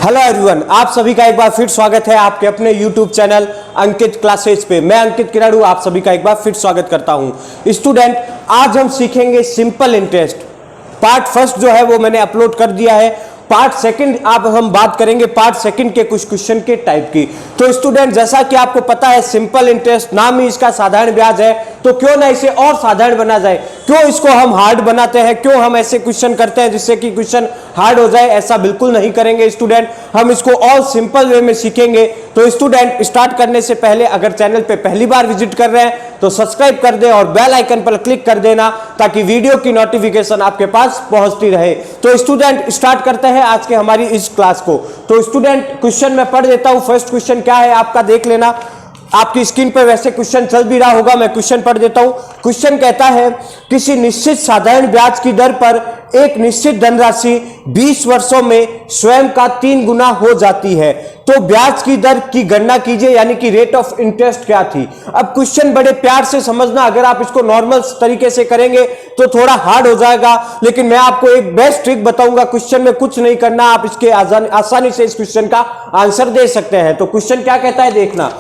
Hello everyone, आप सभी का एक बार फिर स्वागत है आपके अपने यूट्यूब चैनल अंकित क्लासेस पे। मैं अंकित किराड़ू आप सभी का एक बार फिर स्वागत करता हूं। स्टूडेंट, आज हम सीखेंगे सिंपल इंटरेस्ट। पार्ट फर्स्ट जो है वो मैंने अपलोड कर दिया है। पार्ट सेकंड अब हम बात करेंगे पार्ट सेकंड के कुछ क्वेश्चन के टाइप की। तो स्टूडेंट, जैसा कि आपको पता है सिंपल इंटरेस्ट नाम ही इसका साधारण ब्याज है, तो क्यों ना इसे और साधारण बना जाए। क्यों इसको हम हार्ड बनाते हैं, क्यों हम ऐसे क्वेश्चन करते हैं जिससे कि क्वेश्चन हार्ड हो जाए। ऐसा बिल्कुल नहीं करेंगे स्टूडेंट, हम इसको और सिंपल वे में सीखेंगे। तो स्टूडेंट, स्टार्ट करने से पहले अगर चैनल पे पहली बार विजिट कर रहे हैं तो सब्सक्राइब कर दे और बेल आइकन पर क्लिक कर देना ताकि वीडियो की नोटिफिकेशन आपके पास पहुंचती रहे। तो स्टूडेंट, स्टार्ट करते हैं आज के हमारी इस क्लास को। तो स्टूडेंट, क्वेश्चन मैं पढ़ देता हूं। फर्स्ट क्वेश्चन क्या है आपका देख लेना, आपकी स्क्रीन पर वैसे क्वेश्चन चल भी रहा होगा, मैं क्वेश्चन पढ़ देता हूं। क्वेश्चन कहता है किसी निश्चित साधारण ब्याज की दर पर एक निश्चित धनराशि 20 वर्षों में स्वयं का 3 गुना हो जाती है, तो ब्याज की दर की गणना कीजिए, यानी कि रेट ऑफ इंटरेस्ट क्या थी। अब क्वेश्चन बड़े प्यार से समझना, अगर आप इसको नॉर्मल तरीके से करेंगे तो थोड़ा हार्ड हो जाएगा, लेकिन मैं आपको एक बेस्ट ट्रिक बताऊंगा। क्वेश्चन में कुछ नहीं करना, आप इसके आसानी से इस क्वेश्चन का आंसर दे सकते हैं। तो क्वेश्चन क्या कहता है देखना।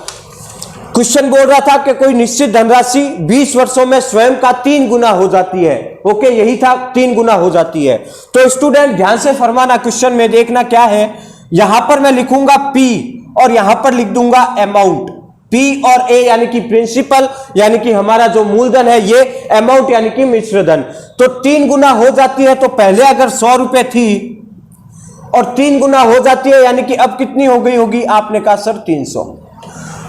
क्वेश्चन बोल रहा था कि कोई निश्चित धनराशि 20 वर्षों में स्वयं का 3 गुना हो जाती है। ओके, यही था, 3 गुना हो जाती है। तो स्टूडेंट ध्यान से फरमाना, क्वेश्चन में देखना क्या है। यहां पर मैं लिखूंगा P और यहां पर लिख दूंगा अमाउंट। P और A यानी कि प्रिंसिपल यानी कि हमारा जो मूलधन है, ये अमाउंट यानी कि मिश्रधन। तो 3 गुना हो जाती है, तो पहले अगर 100 रुपए थी और 3 गुना हो जाती है, यानी कि अब कितनी हो गई होगी। आपने कहा सर 300।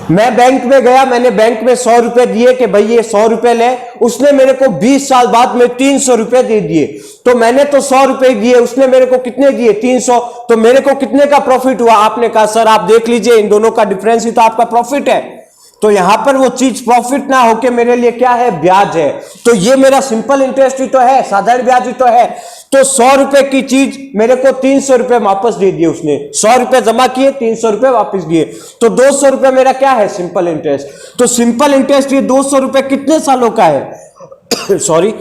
मैं बैंक में गया, मैंने बैंक में 100 रुपए दिए कि भाई ये 100 रुपए ले, उसने मेरे को 20 साल बाद में 300 रुपए दे दिए। तो मैंने तो 100 रुपए दिए, उसने मेरे को कितने दिए 300, तो मेरे को कितने का प्रॉफिट हुआ। आपने कहा सर आप देख लीजिए, इन दोनों का डिफरेंस ही तो आपका प्रॉफिट है। तो यहां पर वो चीज प्रॉफिट ना होके मेरे लिए क्या है, ब्याज है। तो ये मेरा सिंपल इंटरेस्ट ही तो है, साधारण ब्याज ही तो है। तो 100 रुपए की चीज मेरे को 300 रुपए वापस दे दिए उसने। 100 रुपए जमा किए, 300 रुपए वापस दिए, तो 200 रुपए मेरा क्या है, सिंपल इंटरेस्ट। तो सिंपल इंटरेस्ट ये 200 रुपए कितने सालों का है सॉरी,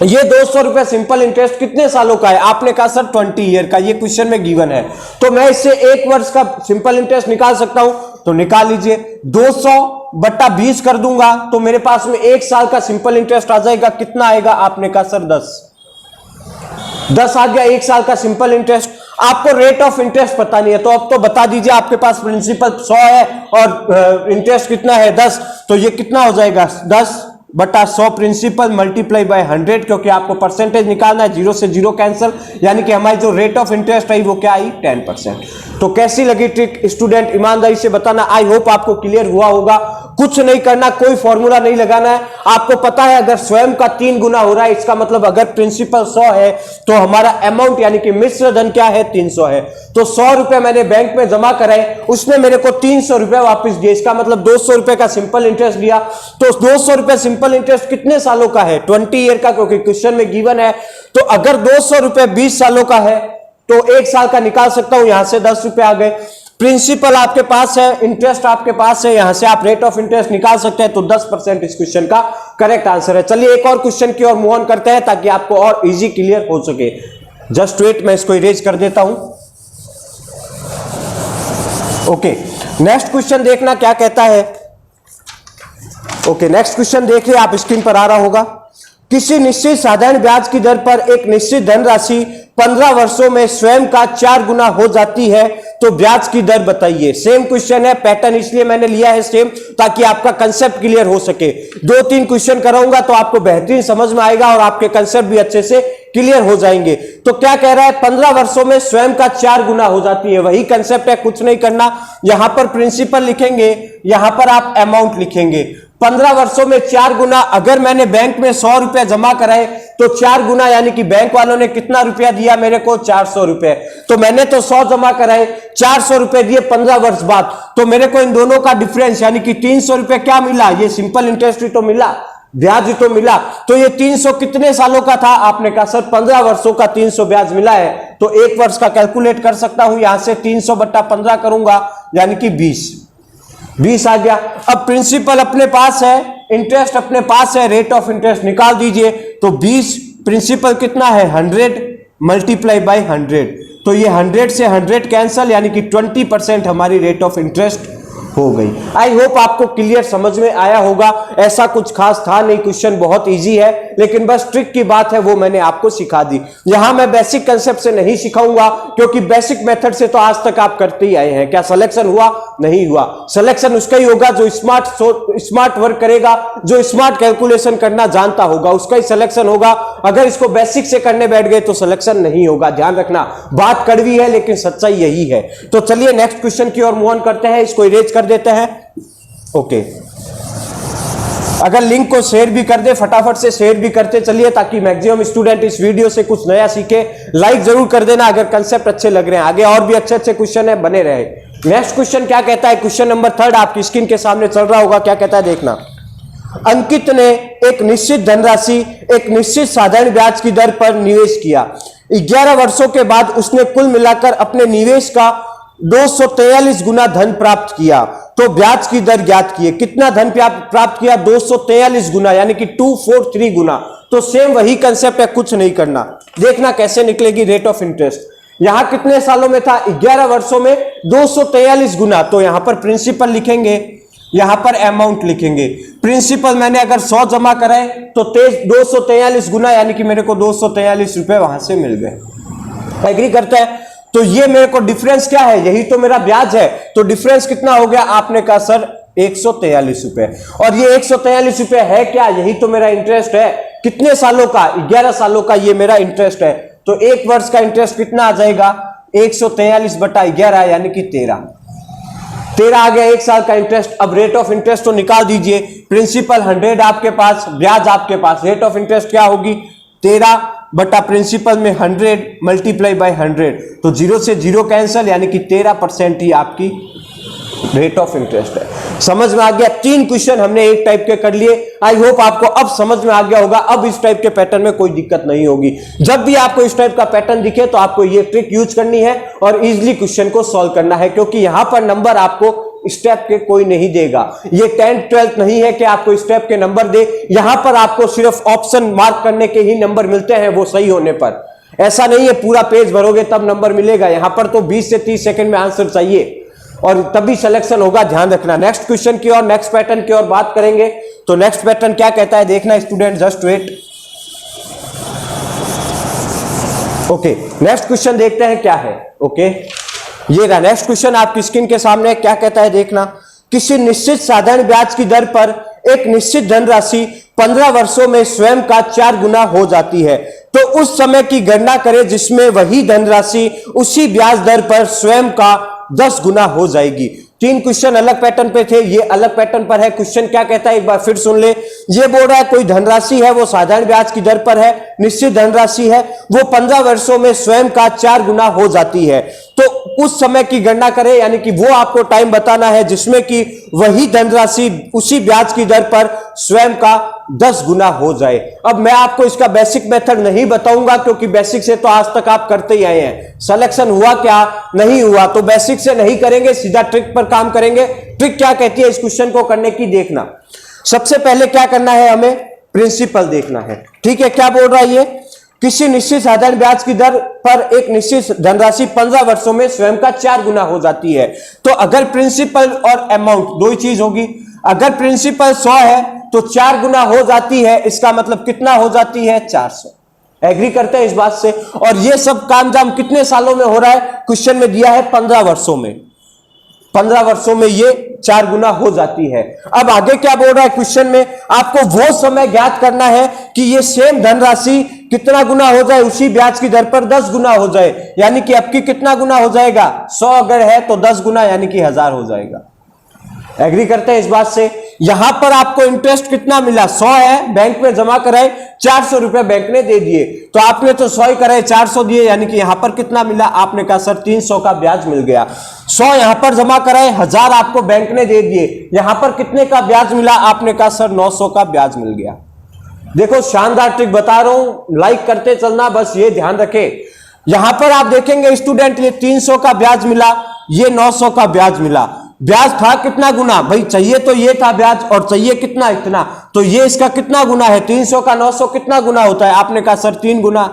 ये 200 रुपए सिंपल इंटरेस्ट कितने सालों का है। आपने कहा सर 20 ईयर का, ये क्वेश्चन में गिवन है। तो मैं इससे 1 वर्ष का सिंपल इंटरेस्ट निकाल सकता हूं, तो निकाल लीजिए। 200 बट्टा 20 कर दूंगा तो मेरे पास में 1 साल का सिंपल इंटरेस्ट आ जाएगा। कितना आएगा। आपने कहा सर 10 आ गया 1 साल का सिंपल इंटरेस्ट। आपको रेट ऑफ इंटरेस्ट पता नहीं है, तो अब तो बता दीजिए। आपके पास प्रिंसिपल 100 है और इंटरेस्ट कितना है 10, तो ये कितना हो जाएगा 10 बटा 100 प्रिंसिपल मल्टीप्लाई बाय 100, क्योंकि आपको परसेंटेज निकालना है। 0 से 0 कैंसिल, यानी कि हमारी जो रेट ऑफ इंटरेस्ट आई वो क्या आई 10%। तो कैसी लगी ट्रिक स्टूडेंट, ईमानदारी से बताना। आई होप आपको क्लियर हुआ होगा। कुछ नहीं करना, कोई फॉर्मूला नहीं लगाना है। आपको पता है अगर स्वयं का 3 गुना हो रहा है, इसका मतलब अगर प्रिंसिपल 100 है तो हमारा अमाउंट यानी कि मिश्र धन क्या है 300 है। तो 100 रुपए मैंने बैंक में जमा कराए, उसने मेरे को 300 रुपए वापस दिए, इसका मतलब 200 रुपए का सिंपल इंटरेस्ट दिया। तो 200 रुपए सिंपल इंटरेस्ट कितने सालों का है 20 ईयर का, क्योंकि क्वेश्चन में गिवन है। तो अगर 200 रुपए 20 सालों का है तो 1 साल का निकाल सकता हूं। यहां से 10 रुपए आ गए। प्रिंसिपल आपके पास है, इंटरेस्ट आपके पास है, यहां से आप रेट ऑफ इंटरेस्ट निकाल सकते हैं। तो 10% इस क्वेश्चन का करेक्ट आंसर है। चलिए एक और क्वेश्चन की ओर मूव ऑन करते हैं ताकि आपको और इजी क्लियर हो सके। जस्ट वेट, मैं इसको इरेज कर देता हूं। ओके, नेक्स्ट क्वेश्चन देखना क्या कहता है। ओके, नेक्स्ट क्वेश्चन देखिए, आप स्क्रीन पर आ रहा होगा। किसी निश्चित साधारण ब्याज की दर पर एक निश्चित धनराशि 15 वर्षों में स्वयं का 4 गुना हो जाती है, तो ब्याज की दर बताइए। सेम क्वेश्चन है, पैटर्न इसलिए मैंने लिया है सेम ताकि आपका कंसेप्ट क्लियर हो सके। 2-3 क्वेश्चन कराऊंगा तो आपको बेहतरीन समझ में आएगा और आपके कंसेप्ट भी अच्छे से क्लियर हो जाएंगे। तो क्या कह रहा है, 15 वर्षों में स्वयं का 4 गुना हो जाती है। वही कंसेप्ट है, कुछ नहीं करना। यहां पर प्रिंसिपल लिखेंगे, यहां पर आप अमाउंट लिखेंगे। 15 वर्षों में 4 गुना, अगर मैंने बैंक में 100 रुपए जमा कराए तो 4 गुना यानी कि बैंक वालों ने कितना रुपया दिया मेरे को 400 रुपए। तो मैंने तो 100 जमा कराए, 400 रुपए दिए 15 वर्ष बाद, तो मेरे को इन दोनों का डिफरेंस यानी कि 300 रुपए क्या मिला, ये सिंपल इंटरेस्ट ही तो मिला, ब्याज ही तो मिला। तो ये 300 कितने सालों का था। आपने कहा सर 15 वर्षों का 300 ब्याज मिला है, तो 1 वर्ष का कैलकुलेट कर सकता हूं। यहां से 300 बट्टा 15 करूंगा यानी कि 20 आ गया। अब प्रिंसिपल अपने पास है, इंटरेस्ट अपने पास है, रेट ऑफ इंटरेस्ट निकाल दीजिए। तो 20 प्रिंसिपल कितना है 100 मल्टीप्लाई बाय 100, तो ये 100 से 100 कैंसल, यानी कि 20% हमारी रेट ऑफ इंटरेस्ट हो गई। आई होप आपको क्लियर समझ में आया होगा। ऐसा कुछ खास था नहीं, क्वेश्चन बहुत इजी है, लेकिन बस ट्रिक की बात है वो मैंने आपको सिखा दी। यहां मैं बेसिक कंसेप्ट से नहीं सिखाऊंगा, क्योंकि बेसिक मेथड से तो आज तक आप करते ही आए हैं। क्या सिलेक्शन हुआ? नहीं हुआ। सिलेक्शन उसका ही होगा जो स्मार्ट वर्क करेगा, जो स्मार्ट कैलकुलेशन करना जानता होगा, उसका ही सिलेक्शन होगा। अगर इसको बेसिक से करने बैठ गए तो सिलेक्शन नहीं होगा। ध्यान रखना, बात कड़वी है लेकिन सच्चाई यही है। तो चलिए नेक्स्ट क्वेश्चन की ओर मूव ऑन करते हैं, इसको इरेज कर देते हैं। ओके, अगर लिंक को शेयर भी कर दे, फटाफट से शेयर भी करते चलिए, ताकि मैक्सिमम स्टूडेंट इस वीडियो से कुछ नया सीखे। लाइक जरूर कर देना अगर कंसेप्ट अच्छे लग रहे हैं। आगे और भी अच्छे अच्छे क्वेश्चन है, बने रहे। नेक्स्ट क्वेश्चन क्या कहता है? क्वेश्चन नंबर 3 आपकी स्क्रीन के सामने चल रहा होगा। क्या कहता है देखना। अंकित ने एक निश्चित धनराशि एक निश्चित साधारण ब्याज की दर पर निवेश किया। 11 वर्षों के बाद उसने कुल मिलाकर अपने निवेश का 243 गुना धन प्राप्त किया। तो ब्याज की दर ज्ञात किए। कितना धन प्राप्त किया? 243 गुना, यानी कि 243 गुना। तो सेम वही कंसेप्ट है, कुछ नहीं करना। देखना कैसे निकलेगी रेट ऑफ इंटरेस्ट। यहां कितने सालों में था? 11 वर्षों में 243 गुना। तो यहां पर प्रिंसिपल लिखेंगे, यहां पर अमाउंट लिखेंगे। प्रिंसिपल मैंने अगर 100 जमा कराए तो 243 गुना, यानी कि मेरे को 243 रुपए वहां से मिल गए। एग्री करते हैं? तो ये मेरे को डिफरेंस क्या है? यही तो मेरा ब्याज है। तो डिफरेंस कितना हो गया? आपने कहा सर 143 रुपए। और ये 143 रुपए है क्या? यही तो मेरा इंटरेस्ट है। कितने सालों का? 11 सालों का ये मेरा इंटरेस्ट है। तो एक वर्ष का इंटरेस्ट कितना आ जाएगा? 143/11, यानी कि 13 आ गया एक साल का इंटरेस्ट। अब रेट ऑफ इंटरेस्ट तो निकाल दीजिए। प्रिंसिपल 100 आपके पास, ब्याज आपके पास, रेट ऑफ इंटरेस्ट क्या होगी? 13 बटा प्रिंसिपल में 100 मल्टीप्लाई बाय 100, तो 0 से 0 कैंसल, यानी कि 13% ही आपकी रेट ऑफ इंटरेस्ट है। समझ में आ गया? 3 क्वेश्चन हमने एक टाइप के कर लिए। आई होप आपको अब समझ में आ गया होगा। अब इस टाइप के पैटर्न में कोई दिक्कत नहीं होगी। जब भी आपको इस टाइप का पैटर्न दिखे तो आपको ये ट्रिक यूज करनी है और इजिली क्वेश्चन को सॉल्व करना है, क्योंकि यहां पर नंबर आपको स्टेप के कोई नहीं देगा। ये 10th 12th नहीं है कि आपको स्टेप के नंबर दे। यहां पर आपको सिर्फ ऑप्शन मार्क करने के ही नंबर मिलते हैं, वो सही होने पर। ऐसा नहीं है पूरा पेज भरोगे तब नंबर मिलेगा। यहां पर तो 20 से 30 सेकंड में आंसर चाहिए और तभी सिलेक्शन होगा। ध्यान रखना। नेक्स्ट क्वेश्चन की और नेक्स्ट पैटर्न की और बात करेंगे। तो नेक्स्ट पैटर्न क्या कहता है देखना student, just wait. Okay, next question देखते हैं क्या है। ओके, ये रहा नेक्स्ट क्वेश्चन आपकी स्क्रीन के सामने। क्या कहता है देखना। किसी निश्चित साधारण ब्याज की दर पर एक निश्चित धनराशि 15 वर्षों में स्वयं का 4 गुना हो जाती है। तो उस समय की गणना करें जिसमें वही धनराशि उसी ब्याज दर पर स्वयं का 10 गुना हो जाएगी। 3 क्वेश्चन अलग पैटर्न पे थे, ये अलग पैटर्न पर है। क्वेश्चन क्या कहता है एक बार फिर सुन ले। ये बोल रहा है कोई धनराशि है, वो साधारण ब्याज की दर पर है, निश्चित धनराशि है, वो 15 वर्षों में स्वयं का 4 गुना हो जाती है। तो उस समय की गणना करें, यानी कि वो आपको टाइम बताना है जिसमें कि वही धनराशि उसी ब्याज की दर पर स्वयं का 10 गुना हो जाए। अब मैं आपको इसका बेसिक मेथड नहीं बताऊंगा, क्योंकि बेसिक से तो आज तक आप करते ही आए हैं। सिलेक्शन हुआ क्या? नहीं हुआ। तो बेसिक से नहीं करेंगे, सीधा ट्रिक पर काम करेंगे। ट्रिक क्या कहती है इस क्वेश्चन को करने की देखना। सबसे पहले क्या करना है, हमें प्रिंसिपल देखना है। ठीक है, क्या बोल रहा है ये? किसी निश्चित साधारण ब्याज की दर पर एक निश्चित धनराशि 15 वर्षों में स्वयं का 4 गुना हो जाती है। तो अगर प्रिंसिपल और अमाउंट दो ही चीज होगी। अगर प्रिंसिपल 100 है तो 4 गुना हो जाती है, इसका मतलब कितना हो जाती है? 400। एग्री करते हैं इस बात से? और ये सब काम जाम कितने सालों में हो रहा है? क्वेश्चन में दिया है 15 वर्षों में। 15 वर्षों में ये 4 गुना हो जाती है। अब आगे क्या बोल रहा है क्वेश्चन में? आपको वो समय ज्ञात करना है कि ये सेम धनराशि कितना गुना हो जाए, उसी ब्याज की दर पर 10 गुना हो जाए। यानी कि अब की कितना गुना हो जाएगा? 100 अगर है तो 10 गुना, यानी कि 1000 हो जाएगा। एग्री करते हैं इस बात से? यहां पर आपको इंटरेस्ट कितना मिला? 100 है, बैंक में जमा कराए, 400 रुपए बैंक ने दे दिए। तो आपने तो 100 ही कराए, 400 दिए, यानी कि यहां पर कितना मिला? आपने कहा सर 300 का ब्याज मिल गया। 100 यहां पर जमा कराए, 1000 आपको बैंक ने दे दिए। यहां पर कितने का ब्याज मिला? आपने कहा सर 900 का ब्याज मिल गया। देखो शानदार ट्रिक बता रहा हूं, लाइक करते चलना, बस ये ध्यान रखे। यहां पर आप देखेंगे स्टूडेंट, ये 300 का ब्याज मिला, ये 900 का ब्याज मिला। ब्याज था कितना गुना? भाई चाहिए तो ये था ब्याज, और चाहिए कितना? इतना। तो ये इसका कितना गुना है? 300 का 900 कितना गुना होता है? आपने कहा सर 3 गुना।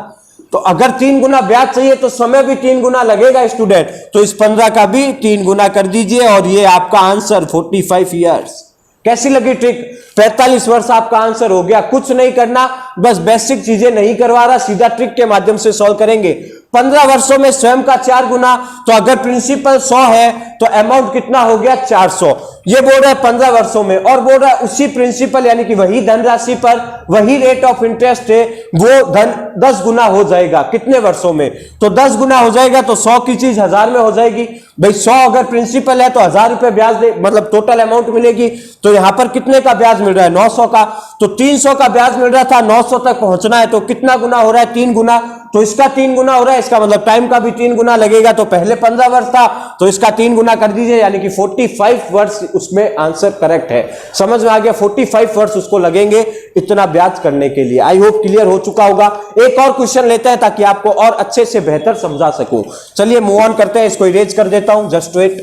तो अगर 3 गुना ब्याज चाहिए तो समय भी 3 गुना लगेगा स्टूडेंट। तो इस 15 का भी 3 गुना कर दीजिए और ये आपका आंसर 45 ईयर्स। कैसी लगी ट्रिक? 45 वर्ष आपका आंसर हो गया। कुछ नहीं करना, बस बेसिक चीजें नहीं करवा रहा, सीधा ट्रिक के माध्यम से सॉल्व करेंगे। 15 वर्षों में स्वयं का 4 गुना, तो अगर प्रिंसिपल 100 है तो अमाउंट कितना हो गया? 400। ये बोल रहा है 15 वर्षों में, और बोल रहा है उसी प्रिंसिपल यानी कि वही धनराशि पर वही रेट ऑफ इंटरेस्ट है, वो धन 10 गुना हो जाएगा। कितने वर्षों में? तो 10 गुना हो जाएगा तो 100 की चीज 1000 में हो जाएगी। भाई 100 अगर प्रिंसिपल है तो 1000 रुपए ब्याज दे, मतलब टोटल अमाउंट मिलेगी। तो यहां पर कितने का ब्याज मिल रहा है? 900 का। तो 300 का ब्याज मिल रहा था, 900 तक पहुंचना है, तो कितना गुना हो रहा है? 3 गुना। तो इसका 3 गुना हो रहा है, इसका मतलब टाइम का भी 3 गुना लगेगा। तो पहले 15 वर्ष था तो इसका 3 गुना कर दीजिए, यानी कि 45 वर्ष उसमें आंसर करेक्ट है। समझ में आ गया? 45 वर्ष उसको लगेंगे इतना ब्याज करने के लिए। आई होप क्लियर हो चुका होगा। एक और क्वेश्चन लेते हैं ताकि आपको और अच्छे से बेहतर समझा सकूं। चलिए मूव ऑन करते हैं, इसको इरेज कर देता हूं, just wait.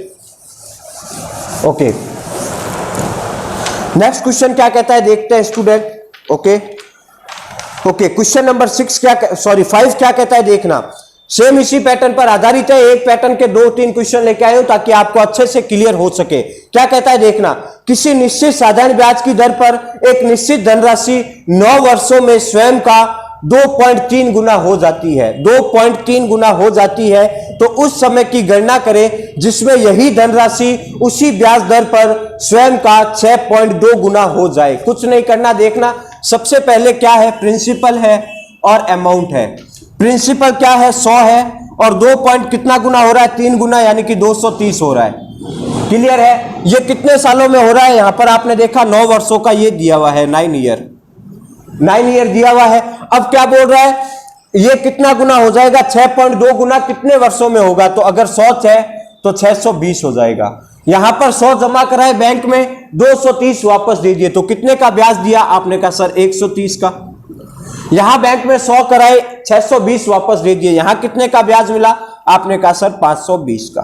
Okay, next question क्या कहता है देखते हैं स्टूडेंट। ओके, क्वेश्चन नंबर 5 क्या कहता है देखना। सेम इसी पैटर्न पर आधारित है, एक पैटर्न के 2-3 क्वेश्चन लेके आए हो ताकि आपको अच्छे से क्लियर हो सके। क्या कहता है देखना, किसी निश्चित साधारण ब्याज की दर पर एक निश्चित धनराशि 9 वर्षों में स्वयं का 2.3 गुना हो जाती है। 2.3 गुना हो जाती है, तो उस समय की गणना करें जिसमें यही धनराशि उसी ब्याज दर पर स्वयं का 6.2 गुना हो जाए। कुछ नहीं करना, देखना सबसे पहले क्या है, प्रिंसिपल है और अमाउंट है। प्रिंसिपल क्या है? 100 है, और 2 पॉइंट कितना गुना हो रहा है? 3 गुना, यानी कि 230 हो रहा है। क्लियर है? ये कितने सालों में हो रहा है? यहां पर आपने देखा 9 वर्षों का ये दिया हुआ है, 9 ईयर दिया हुआ है। अब क्या बोल रहा है, ये कितना गुना हो जाएगा? 6.2 गुना कितने वर्षों में होगा? तो अगर 100 है तो 620 हो जाएगा। यहां पर 100 जमा कराए बैंक में, 230 वापस दे दिए, तो कितने का ब्याज दिया? आपने कहा सर 130 का। यहां बैंक में 100 कराए, 620 वापस दे दिए, यहां कितने का ब्याज मिला? आपने कहा सर 520 का।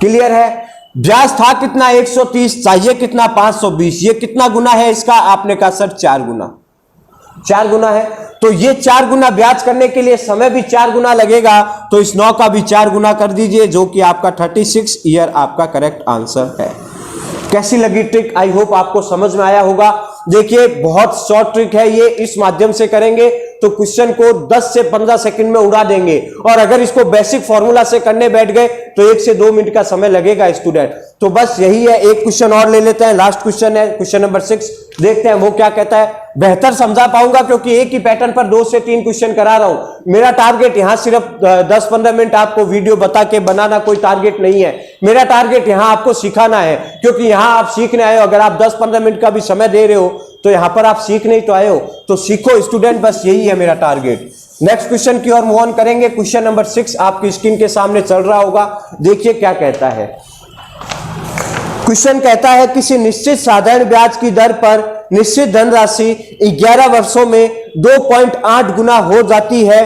क्लियर है? ब्याज था कितना? 130, चाहिए कितना? 520। ये कितना गुना है इसका? आपने कहा सर 4 गुना। 4 गुना है, तो ये 4 गुना ब्याज करने के लिए समय भी 4 गुना लगेगा। तो इस 9 का भी 4 गुना कर दीजिए, जो कि आपका 36 ईयर आपका करेक्ट आंसर है। कैसी लगी ट्रिक? आई होप आपको समझ में आया होगा। देखिए बहुत शॉर्ट ट्रिक है ये, इस माध्यम से करेंगे तो क्वेश्चन को 10 से 15 सेकंड में उड़ा देंगे, और अगर इसको बेसिक फॉर्मूला से करने बैठ गए तो 1 से 2 मिनट का समय लगेगा स्टूडेंट। तो बस यही है, एक क्वेश्चन और ले लेते हैं, लास्ट क्वेश्चन है क्वेश्चन नंबर 6। देखते हैं वो क्या कहता है। बेहतर समझा पाऊंगा क्योंकि एक ही पैटर्न पर 2 से 3 क्वेश्चन करा रहा हूं। मेरा टारगेट यहां सिर्फ 10-15 मिनट आपको वीडियो बता के बनाना कोई टारगेट नहीं है। मेरा टारगेट यहां आपको सिखाना है, क्योंकि यहां आप सीखने आए हो। अगर आप 10-15 मिनट का भी समय दे रहे हो तो यहां पर आप सीख नहीं तो आए हो, तो सीखो स्टूडेंट, बस यही है मेरा टारगेट। नेक्स्ट क्वेश्चन की ओर मूव ऑन करेंगे। क्वेश्चन नंबर 6 आपकी स्क्रीन के सामने चल रहा होगा, देखिए क्या कहता है। क्वेश्चन कहता है किसी निश्चित साधारण ब्याज की दर पर निश्चित धनराशि 11 वर्षों में 2.8 गुना हो जाती है,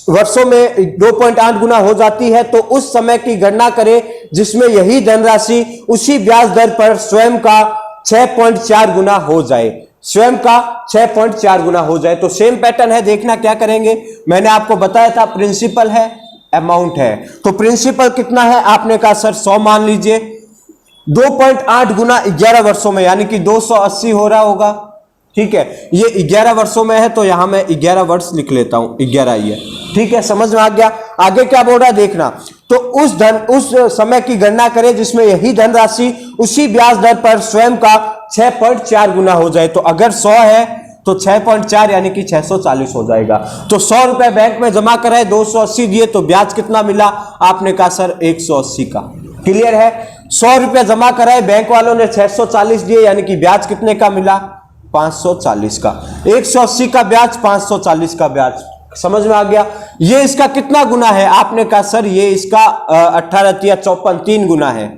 वर्षों में 2.8 गुना हो जाती है, तो उस समय की गणना करें जिसमें यही धनराशि उसी ब्याज दर पर स्वयं का 6.4 गुना हो जाए। स्वयं का 6.4 गुना हो जाए। तो सेम पैटर्न है, देखना क्या करेंगे। मैंने आपको बताया था प्रिंसिपल है, अमाउंट है। तो प्रिंसिपल कितना है? आपने कहा सर 100 मान लीजिए, 2.8 गुना 11 वर्षों में, यानी कि 280 हो रहा होगा। ठीक है, ये 11 वर्षों में है तो यहां मैं 11 वर्ष लिख लेता हूं, 11 ईयर। ठीक है, समझ में आ गया। आगे क्या बोल रहा है देखना, तो उस समय की गणना करें जिसमें यही धनराशि उसी ब्याज दर पर स्वयं का 6.4 गुना हो जाए। तो अगर 100 है तो 6.4 यानी कि 640 हो जाएगा। तो 100 रुपए बैंक में जमा कराए, 280 दिए, तो ब्याज कितना मिला? आपने कहा सर 180 का। क्लियर है? 100 रुपए जमा कराए, बैंक वालों ने 640 दिए, यानी कि ब्याज कितने का मिला? 540 का। 180 का ब्याज, 540 का ब्याज। समझ में आ गया? ये इसका कितना गुना है? आपने कहा सर ये इसका 18 या 54 3 गुना है।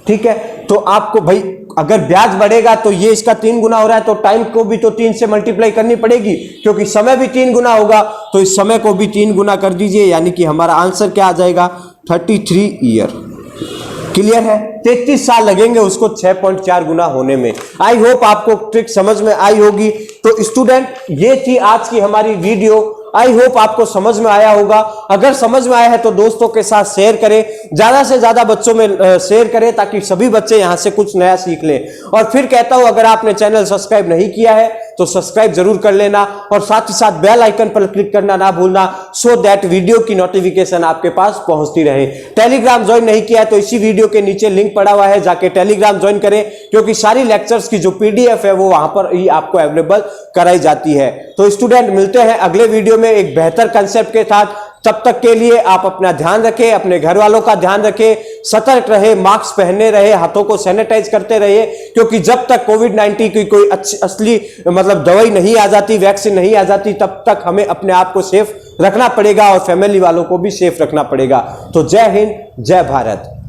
ठीक है, तो आपको भाई अगर ब्याज बढ़ेगा तो ये इसका 3 गुना हो रहा है, तो टाइम को भी तो 3 से मल्टीप्लाई करनी पड़ेगी, क्योंकि समय भी 3 गुना होगा। तो इस समय को भी 3 गुना कर दीजिए, यानी कि हमारा आंसर क्या आ जाएगा? 33 ईयर। क्लियर है? 33 साल लगेंगे उसको 6.4 गुना होने में। आई होप आपको ट्रिक समझ में आई होगी। तो स्टूडेंट ये थी आज की हमारी वीडियो। आई होप आपको समझ में आया होगा। अगर समझ में आया है तो दोस्तों के साथ शेयर करें, ज्यादा से ज्यादा बच्चों में शेयर करें ताकि सभी बच्चे यहां से कुछ नया सीख लें। और फिर कहता हूं, अगर आपने चैनल सब्सक्राइब नहीं किया है तो सब्सक्राइब जरूर कर लेना और साथ ही साथ बेल आइकन पर क्लिक करना ना भूलना, सो दैट वीडियो की नोटिफिकेशन आपके पास पहुंचती रहे। टेलीग्राम ज्वाइन नहीं किया है तो इसी वीडियो के नीचे लिंक पड़ा हुआ है, जाके टेलीग्राम ज्वाइन करें, क्योंकि सारी लेक्चर्स की जो पीडीएफ है वो वहां पर ही आपको अवेलेबल कराई जाती है। तो स्टूडेंट, मिलते हैं अगले वीडियो में एक बेहतर कंसेप्ट के साथ। तब तक के लिए आप अपना ध्यान रखें, अपने घर वालों का ध्यान रखें, सतर्क रहे, मास्क पहने रहे, हाथों को सैनिटाइज करते रहिए, क्योंकि जब तक कोविड-19 की कोई असली मतलब दवाई नहीं आ जाती, वैक्सीन नहीं आ जाती, तब तक हमें अपने आप को सेफ रखना पड़ेगा और फैमिली वालों को भी सेफ रखना पड़ेगा। तो जय हिंद, जय भारत।